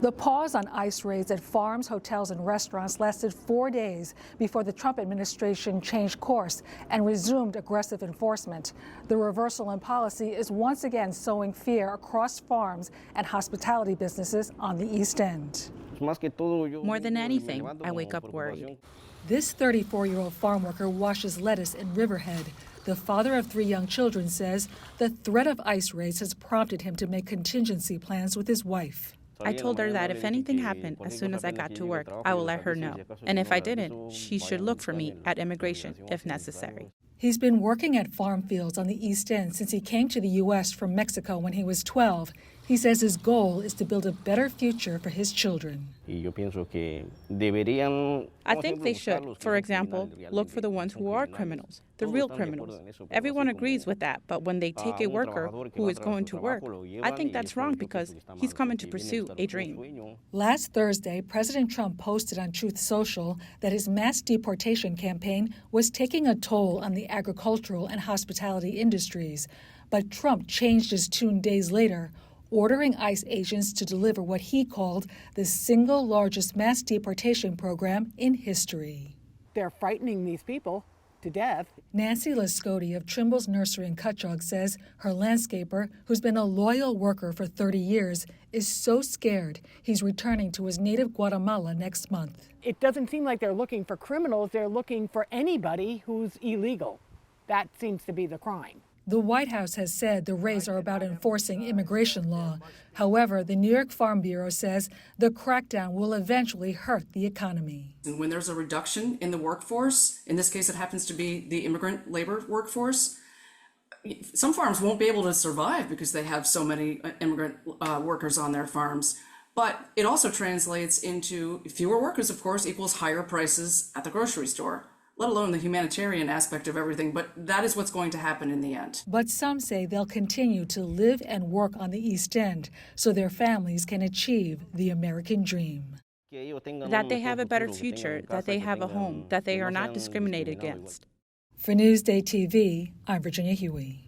The pause on ICE raids at farms, hotels, and restaurants lasted 4 days before the Trump administration changed course and resumed aggressive enforcement. The reversal in policy is once again sowing fear across farms and hospitality businesses on the East End. More than anything, I wake up worried. This 34-year-old farm worker washes lettuce in Riverhead. The father of 3 young children says the threat of ICE raids has prompted him to make contingency plans with his wife. I told her that if anything happened as soon as I got to work, I will let her know. And if I didn't, she should look for me at immigration if necessary. He's been working at farm fields on the East End since he came to the U.S. from Mexico when he was 12. He says his goal is to build a better future for his children. I think they should, for example, look for the ones who are criminals, the real criminals. Everyone agrees with that, but when they take a worker who is going to work, I think that's wrong because he's coming to pursue a dream. Last Thursday, President Trump posted on Truth Social that his mass deportation campaign was taking a toll on the agricultural and hospitality industries. But Trump changed his tune days later, ordering ICE agents to deliver what he called the single largest mass deportation program in history. They're frightening these people to death. Nancy Lascotti of Trimble's Nursery in Cutchogue says her landscaper, who's been a loyal worker for 30 years, is so scared he's returning to his native Guatemala next month. It doesn't seem like they're looking for criminals. They're looking for anybody who's illegal. That seems to be the crime. The White House has said the raids are about enforcing immigration law. However, the New York Farm Bureau says the crackdown will eventually hurt the economy. And when there's a reduction in the workforce, in this case it happens to be the immigrant labor workforce, some farms won't be able to survive because they have so many immigrant workers on their farms. But it also translates into fewer workers, of course, equals higher prices at the grocery store, let alone the humanitarian aspect of everything, but that is what's going to happen in the end. But some say they'll continue to live and work on the East End so their families can achieve the American dream. That they have a better future, that they have a home, that they are not discriminated against. For NewsdayTV, I'm Virginia Huie.